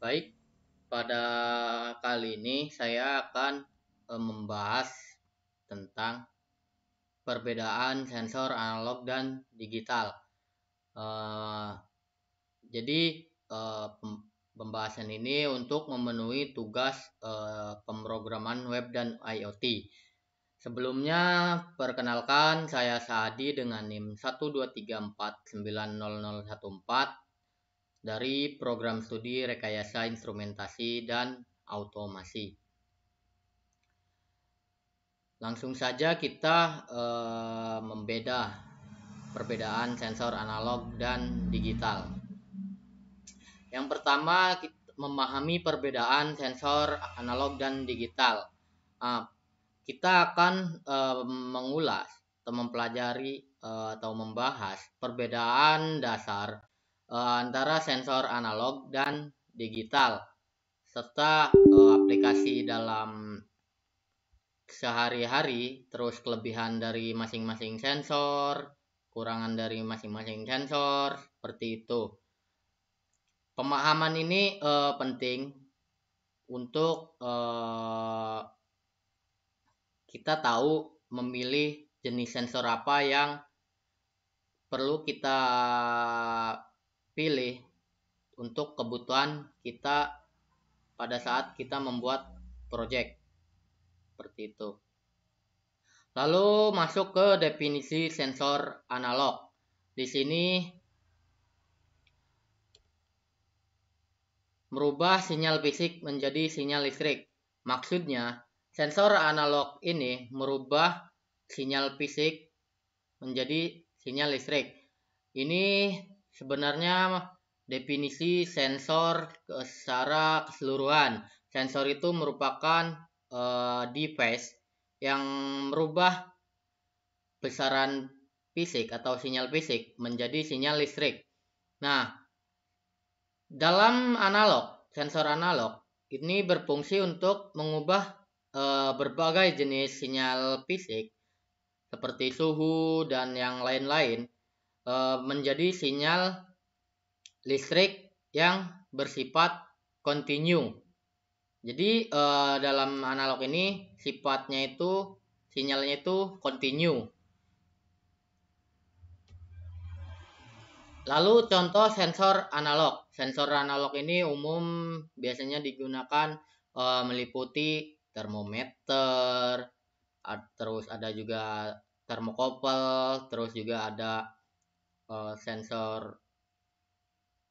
Baik, pada kali ini saya akan membahas tentang perbedaan sensor analog dan digital. Eh, jadi pembahasan ini untuk memenuhi tugas pemrograman web dan IoT. Sebelumnya, perkenalkan saya Saadi dengan NIM 123490014 dari program studi rekayasa instrumentasi dan automasi. Langsung saja kita perbedaan sensor analog dan digital. Yang pertama, kita memahami perbedaan sensor analog dan digital. Kita akan mengulas atau mempelajari atau membahas perbedaan dasar antara sensor analog dan digital, serta aplikasi dalam sehari-hari, terus kelebihan dari masing-masing sensor, kurangan dari masing-masing sensor, seperti itu. Pemahaman ini penting untuk kita tahu memilih jenis sensor apa yang perlu kita pilih untuk kebutuhan kita pada saat kita membuat project, seperti itu. Lalu masuk ke definisi sensor analog. Di sini merubah sinyal fisik menjadi sinyal listrik. Maksudnya, sensor analog ini merubah sinyal fisik menjadi sinyal listrik. Ini sebenarnya definisi sensor secara keseluruhan. Sensor itu merupakan device yang merubah besaran fisik atau sinyal fisik menjadi sinyal listrik. Nah, dalam sensor analog ini berfungsi untuk mengubah berbagai jenis sinyal fisik seperti suhu dan yang lain-lain menjadi sinyal listrik yang bersifat kontinu. Jadi dalam analog ini sinyalnya itu kontinu. Lalu contoh sensor analog. Sensor analog ini umum biasanya digunakan meliputi termometer, terus ada juga termokopel, terus juga ada sensor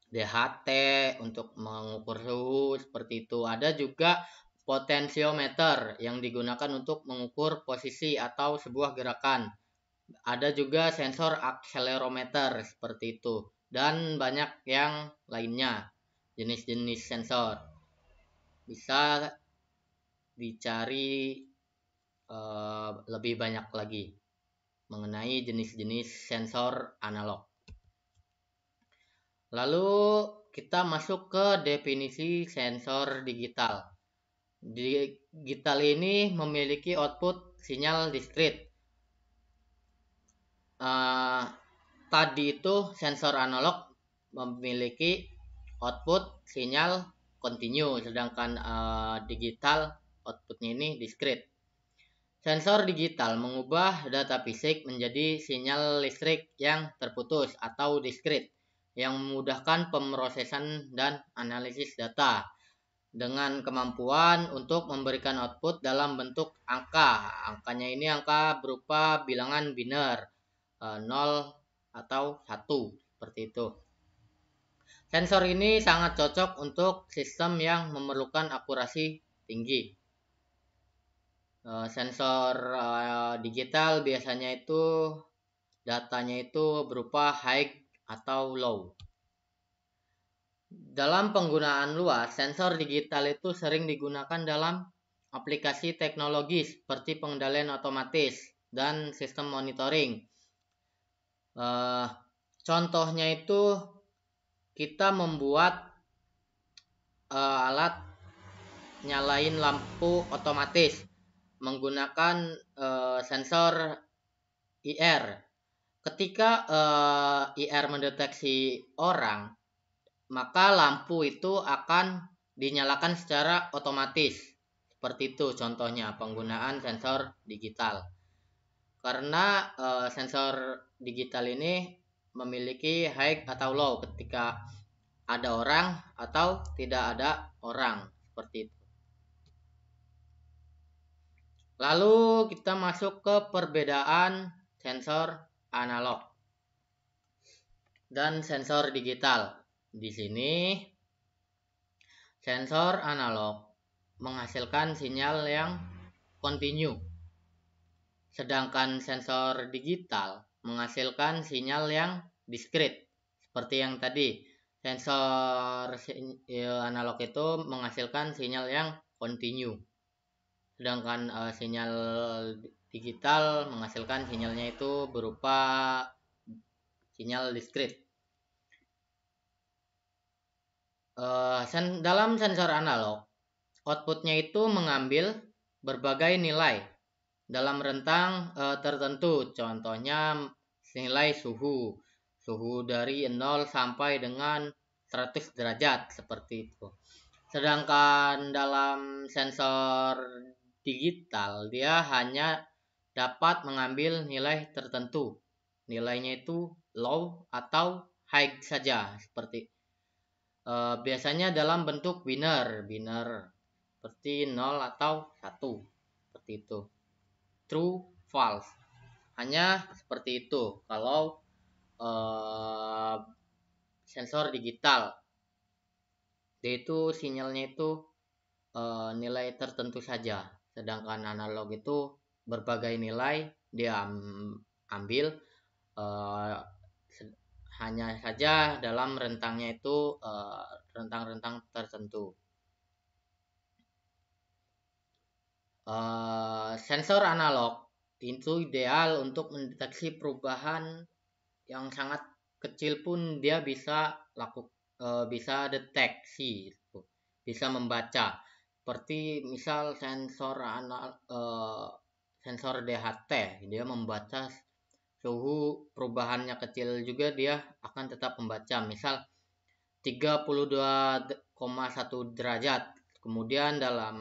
DHT untuk mengukur suhu, seperti itu. Ada juga potensiometer yang digunakan untuk mengukur posisi atau sebuah gerakan. Ada juga sensor akselerometer, seperti itu. Dan banyak yang lainnya, jenis-jenis sensor. Bisa dicari lebih banyak lagi mengenai jenis-jenis sensor analog. Lalu kita masuk ke definisi sensor digital. Digital ini memiliki output sinyal diskrit. Tadi itu sensor analog memiliki output sinyal kontinu, sedangkan digital outputnya ini diskrit. Sensor digital mengubah data fisik menjadi sinyal listrik yang terputus atau diskrit, yang memudahkan pemrosesan dan analisis data dengan kemampuan untuk memberikan output dalam bentuk angka. Angkanya ini angka berupa bilangan biner 0 atau 1, seperti itu. Sensor ini sangat cocok untuk sistem yang memerlukan akurasi tinggi. Sensor digital biasanya itu datanya itu berupa high atau low. Dalam penggunaan luas, sensor digital itu sering digunakan dalam aplikasi teknologi seperti pengendalian otomatis dan sistem monitoring. Contohnya itu kita membuat alat nyalain lampu otomatis menggunakan sensor IR. Ketika IR mendeteksi orang, maka lampu itu akan dinyalakan secara otomatis. Seperti itu contohnya penggunaan sensor digital. Karena sensor digital ini memiliki high atau low ketika ada orang atau tidak ada orang, seperti itu. Lalu kita masuk ke perbedaan sensor analog dan sensor digital. Di sini sensor analog menghasilkan sinyal yang kontinu, sedangkan sensor digital menghasilkan sinyal yang diskrit. Seperti yang tadi, sensor analog itu menghasilkan sinyal yang kontinu, sedangkan sinyal digital menghasilkan sinyalnya itu berupa sinyal diskrit. Dalam sensor analog, outputnya itu mengambil berbagai nilai dalam rentang tertentu. Contohnya nilai suhu dari 0 sampai dengan 100 derajat, seperti itu. Sedangkan dalam sensor digital, dia hanya dapat mengambil nilai tertentu. Nilainya itu low atau high saja, seperti biasanya dalam bentuk biner seperti 0 atau 1, seperti itu. True, false, hanya seperti itu kalau sensor digital, yaitu sinyalnya itu nilai tertentu saja, sedangkan analog itu berbagai nilai dia ambil, hanya saja dalam rentangnya itu rentang-rentang tertentu. Sensor analog itu ideal untuk mendeteksi perubahan yang sangat kecil pun dia bisa deteksi, bisa membaca. Seperti misal sensor DHT, dia membaca suhu, perubahannya kecil juga dia akan tetap membaca. Misal 32,1 derajat, kemudian dalam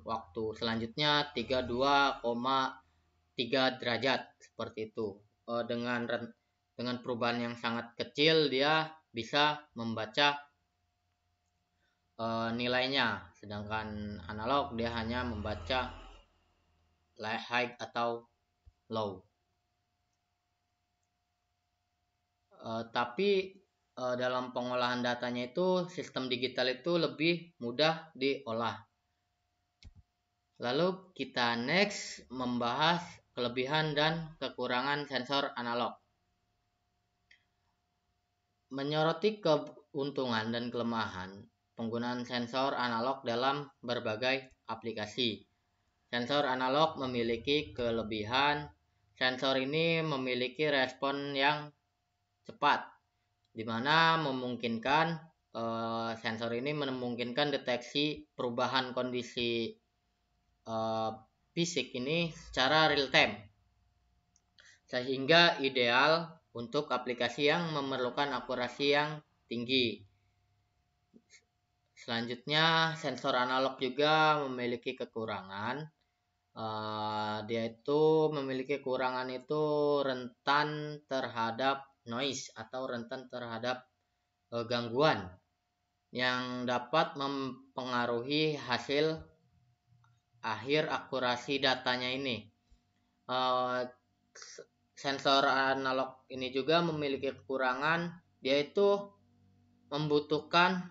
waktu selanjutnya 32,3 derajat, seperti itu. Dengan perubahan yang sangat kecil dia bisa membaca nilainya, sedangkan analog dia hanya membaca high atau low. Tapi dalam pengolahan datanya itu sistem digital itu lebih mudah diolah. Lalu kita next membahas kelebihan dan kekurangan sensor analog. Menyoroti keuntungan dan kelemahan penggunaan sensor analog dalam berbagai aplikasi. Sensor analog memiliki kelebihan. Sensor ini memiliki respon yang cepat, di mana sensor ini memungkinkan deteksi perubahan kondisi fisik ini secara real time, sehingga ideal untuk aplikasi yang memerlukan akurasi yang tinggi. Selanjutnya, sensor analog juga memiliki kekurangan. Dia itu memiliki kekurangan itu rentan terhadap noise atau rentan terhadap gangguan yang dapat mempengaruhi hasil akhir akurasi datanya ini. Sensor analog ini juga memiliki kekurangan, yaitu membutuhkan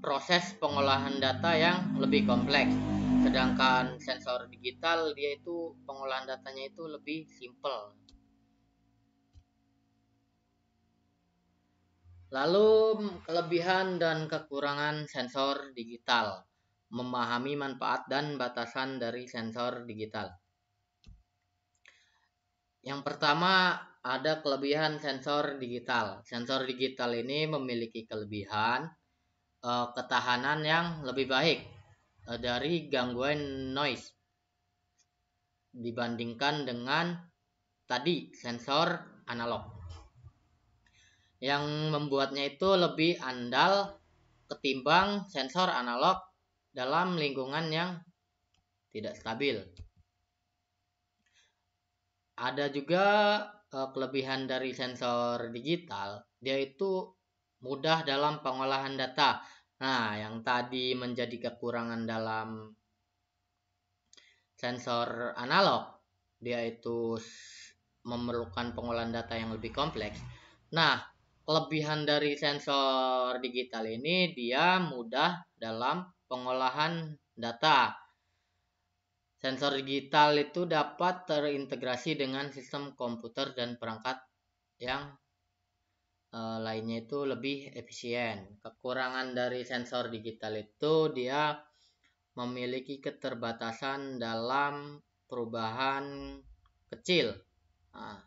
proses pengolahan data yang lebih kompleks. Sedangkan sensor digital dia itu pengolahan datanya itu lebih simple. Lalu kelebihan dan kekurangan sensor digital. Memahami manfaat dan batasan dari sensor digital. Yang pertama, ada kelebihan sensor digital. Sensor digital ini memiliki kelebihan ketahanan yang lebih baik dari gangguan noise dibandingkan dengan tadi sensor analog, yang membuatnya itu lebih andal ketimbang sensor analog dalam lingkungan yang tidak stabil. Ada juga kelebihan dari sensor digital, dia itu mudah dalam pengolahan data. Nah, yang tadi menjadi kekurangan dalam sensor analog, dia itu memerlukan pengolahan data yang lebih kompleks. Nah, kelebihan dari sensor digital ini, dia mudah dalam pengolahan data. Sensor digital itu dapat terintegrasi dengan sistem komputer dan perangkat yang lainnya itu lebih efisien. Kekurangan dari sensor digital itu dia memiliki keterbatasan dalam perubahan kecil. Nah,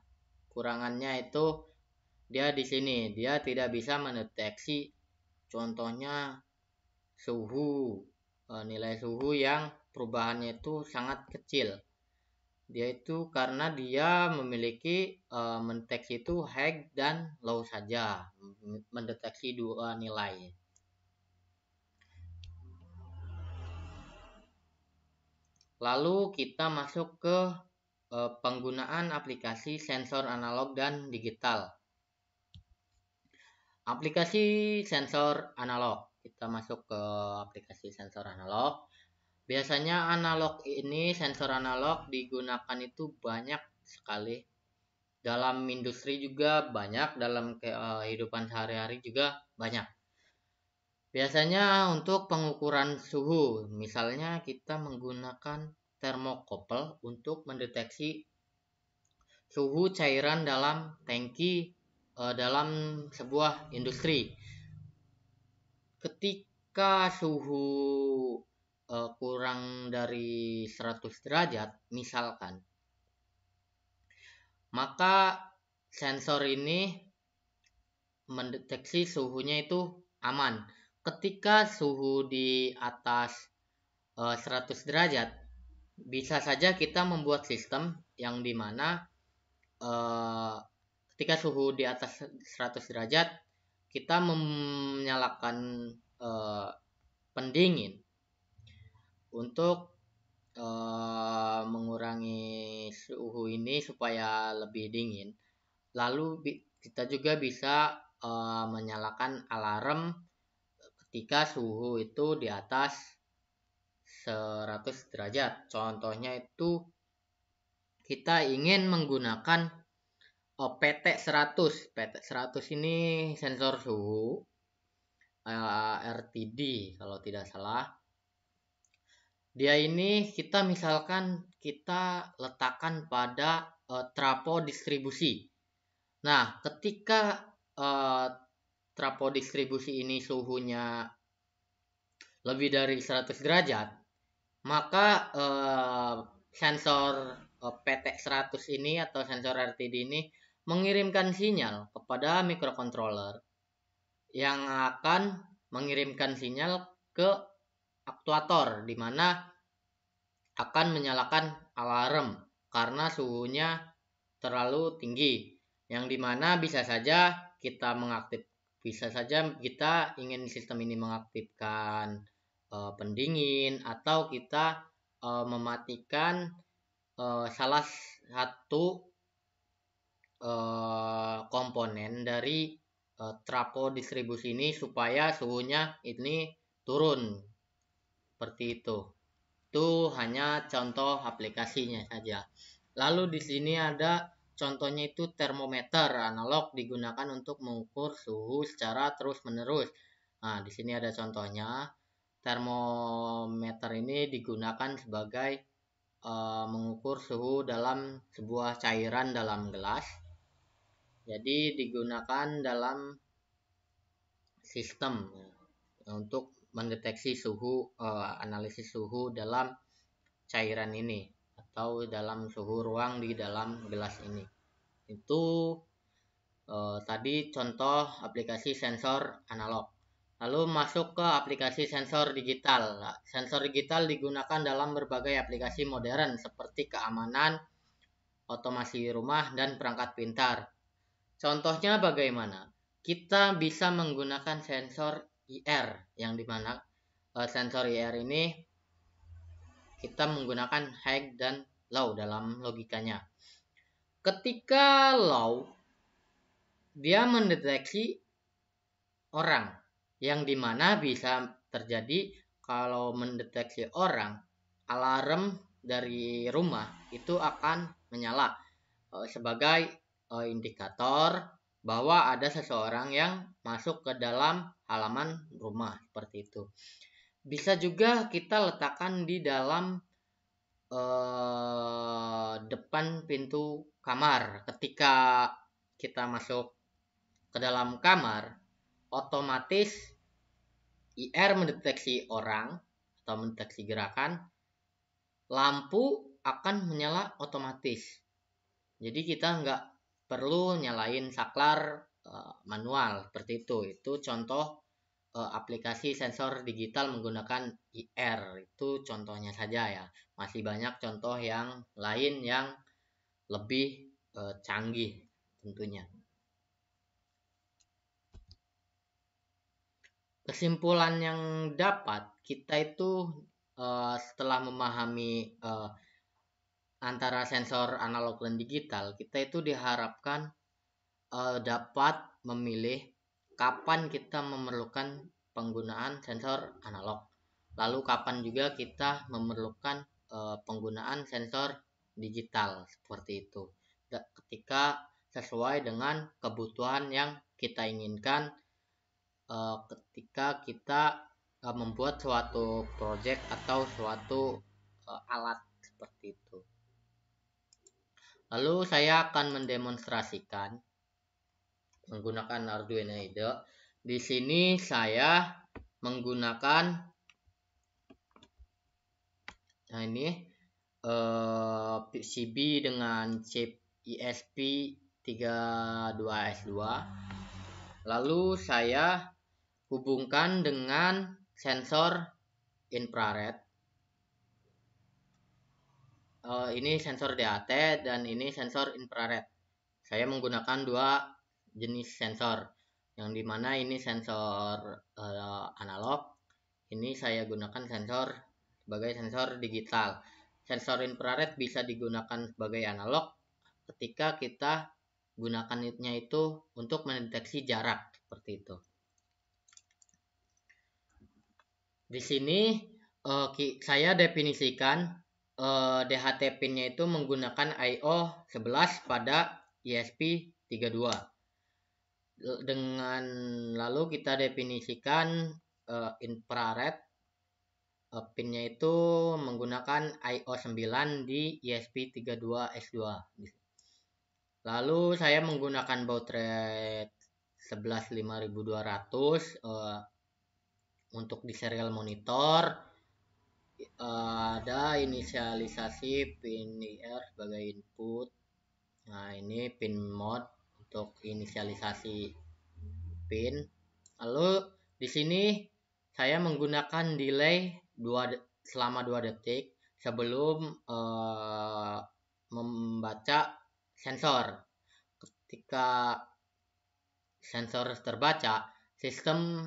kurangannya itu dia di sini, dia tidak bisa mendeteksi contohnya suhu, nilai suhu yang perubahannya itu sangat kecil. Dia itu karena dia memiliki mendeteksi itu high dan low saja, mendeteksi dua nilai. Lalu kita masuk ke penggunaan aplikasi sensor analog dan digital. Aplikasi sensor analog. Kita masuk ke aplikasi sensor analog. Biasanya analog ini, sensor analog digunakan itu banyak sekali. Dalam industri juga banyak, dalam kehidupan sehari-hari juga banyak. Biasanya untuk pengukuran suhu, misalnya kita menggunakan termokopel untuk mendeteksi suhu cairan dalam tangki dalam sebuah industri. Ketika suhu kurang dari 100 derajat misalkan, maka sensor ini mendeteksi suhunya itu aman. Ketika suhu di atas 100 derajat, bisa saja kita membuat sistem yang dimana ketika suhu di atas 100 derajat, kita menyalakan pendingin untuk mengurangi suhu ini supaya lebih dingin. Lalu kita juga bisa menyalakan alarm ketika suhu itu di atas 100 derajat. Contohnya itu kita ingin menggunakan PT100. PT100 ini sensor suhu RTD kalau tidak salah. Dia ini kita misalkan kita letakkan pada trafo distribusi. Nah, ketika trafo distribusi ini suhunya lebih dari 100 derajat, maka sensor PT100 ini atau sensor RTD ini mengirimkan sinyal kepada microcontroller yang akan mengirimkan sinyal ke aktuator, di mana akan menyalakan alarm karena suhunya terlalu tinggi, yang dimana bisa saja kita ingin sistem ini mengaktifkan pendingin, atau kita mematikan salah satu komponen dari trafo distribusi ini supaya suhunya ini turun. Seperti itu. Itu hanya contoh aplikasinya saja. Lalu di sini ada contohnya itu termometer analog digunakan untuk mengukur suhu secara terus-menerus. Nah, di sini ada contohnya. Termometer ini digunakan sebagai mengukur suhu dalam sebuah cairan dalam gelas. Jadi digunakan dalam sistem untuk mendeteksi suhu, analisis suhu dalam cairan ini atau dalam suhu ruang di dalam gelas ini. Itu tadi contoh aplikasi sensor analog. Lalu masuk ke aplikasi sensor digital. Nah, sensor digital digunakan dalam berbagai aplikasi modern seperti keamanan, otomasi rumah, dan perangkat pintar. Contohnya bagaimana? Kita bisa menggunakan sensor IR yang dimana sensor IR ini kita menggunakan high dan low dalam logikanya. Ketika low, dia mendeteksi orang, yang dimana bisa terjadi kalau mendeteksi orang, alarm dari rumah itu akan menyala sebagai indikator bahwa ada seseorang yang masuk ke dalam halaman rumah, seperti itu. Bisa juga kita letakkan di dalam depan pintu kamar. Ketika kita masuk ke dalam kamar, otomatis IR mendeteksi orang atau mendeteksi gerakan, lampu akan menyala otomatis. Jadi kita nggak perlu nyalain saklar manual seperti itu. Itu contoh aplikasi sensor digital menggunakan IR. Itu contohnya saja ya. Masih banyak contoh yang lain yang lebih canggih tentunya. Kesimpulan yang dapat kita itu setelah memahami antara sensor analog dan digital, kita itu diharapkan dapat memilih kapan kita memerlukan penggunaan sensor analog, lalu kapan juga kita memerlukan penggunaan sensor digital, seperti itu. Ketika sesuai dengan kebutuhan yang kita inginkan ketika kita membuat suatu project atau suatu alat seperti itu. Lalu saya akan mendemonstrasikan menggunakan Arduino IDE. Di sini saya menggunakan PCB dengan chip ESP32S2. Lalu saya hubungkan dengan sensor infrared. Ini sensor DAT dan ini sensor infrared. Saya menggunakan dua jenis sensor, yang dimana ini sensor analog, ini saya gunakan sensor sebagai sensor digital. Sensor infrared bisa digunakan sebagai analog ketika kita gunakannya itu untuk mendeteksi jarak, seperti itu. Di sini saya definisikan DHT pin-nya itu menggunakan IO 11 pada ESP32. Dengan lalu kita definisikan infrared pin-nya itu menggunakan IO 9 di ESP32S2. Lalu saya menggunakan baud rate 115200 untuk di serial monitor. Ada inisialisasi pin IR sebagai input. Nah, ini pin mode untuk inisialisasi pin. Lalu di sini saya menggunakan delay selama 2 detik sebelum membaca sensor. Ketika sensor terbaca, sistem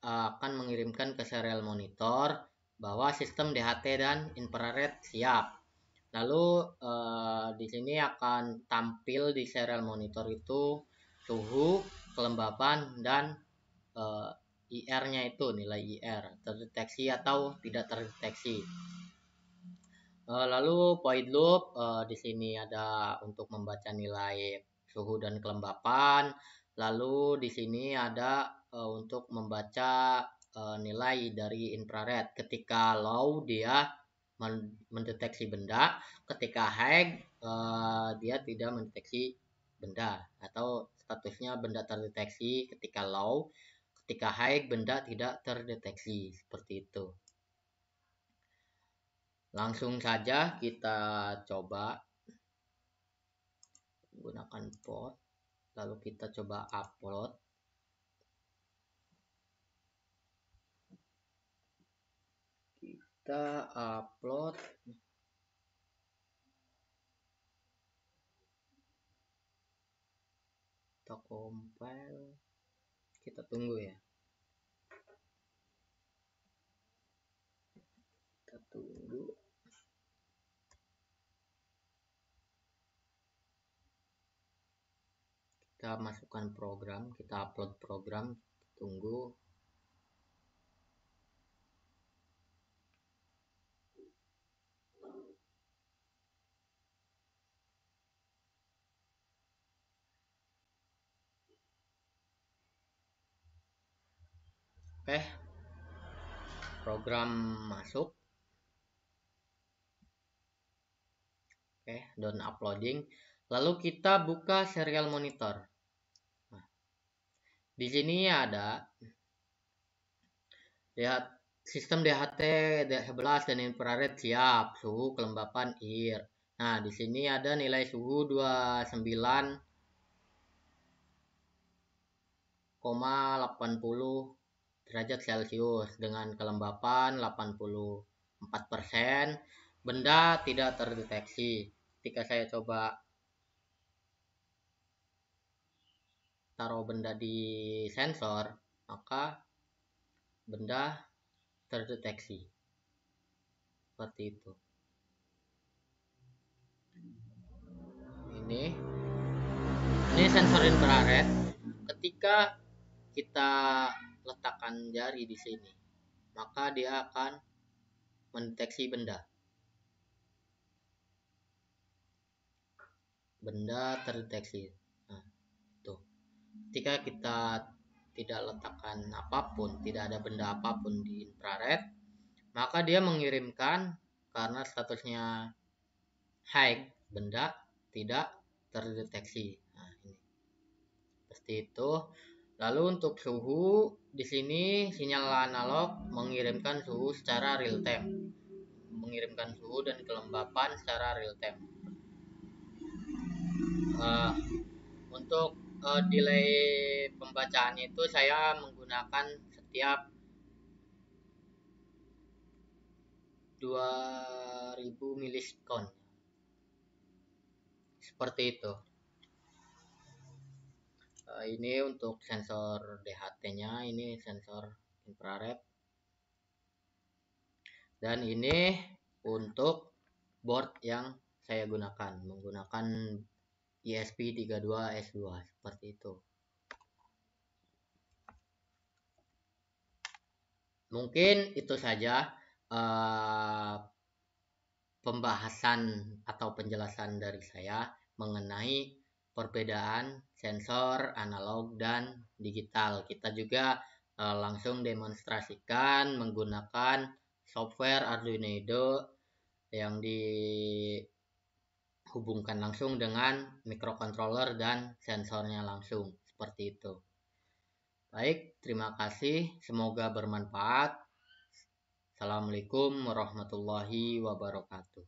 akan mengirimkan ke serial monitor bahwa sistem DHT dan infrared siap. Lalu di sini akan tampil di serial monitor itu suhu, kelembapan, dan IR-nya itu nilai IR terdeteksi atau tidak terdeteksi. Lalu void loop di sini ada untuk membaca nilai suhu dan kelembapan. Lalu di sini ada untuk membaca nilai dari infrared. Ketika low dia mendeteksi benda, ketika high dia tidak mendeteksi benda atau statusnya benda terdeteksi ketika low, ketika high benda tidak terdeteksi, seperti itu. Langsung saja kita coba gunakan port, lalu kita coba upload. Kita upload. Kita compile. Kita tunggu ya. Kita tunggu. Kita masukkan program, kita upload program, tunggu. Oke, program masuk. Oke, done uploading. Lalu kita buka serial monitor. Nah, di sini ada lihat sistem DHT 11 dan infrared siap, suhu kelembapan air. Nah, di sini ada nilai suhu 29,80 derajat Celcius dengan kelembapan 84%. Benda tidak terdeteksi. Ketika saya coba taruh benda di sensor, maka benda terdeteksi. Seperti itu. Ini sensor infrared. Ketika kita letakkan jari di sini, maka dia akan mendeteksi benda. Benda terdeteksi. Nah, itu. Ketika kita tidak letakkan apapun, tidak ada benda apapun di infrared, maka dia mengirimkan karena statusnya high, benda tidak terdeteksi. Nah, ini seperti itu. Lalu untuk suhu, di sini sinyal analog mengirimkan suhu secara real time, mengirimkan suhu dan kelembapan secara real time. Untuk delay pembacaan itu saya menggunakan setiap 2000 milisekon. Seperti itu. Ini untuk sensor DHT-nya, ini sensor infrared. Dan ini untuk board yang saya gunakan, menggunakan ESP32S2 seperti itu. Mungkin itu saja pembahasan atau penjelasan dari saya mengenai perbedaan sensor analog dan digital. Kita juga langsung demonstrasikan menggunakan software Arduino yang dihubungkan langsung dengan microcontroller dan sensornya langsung. Seperti itu. Baik, terima kasih. Semoga bermanfaat. Assalamualaikum warahmatullahi wabarakatuh.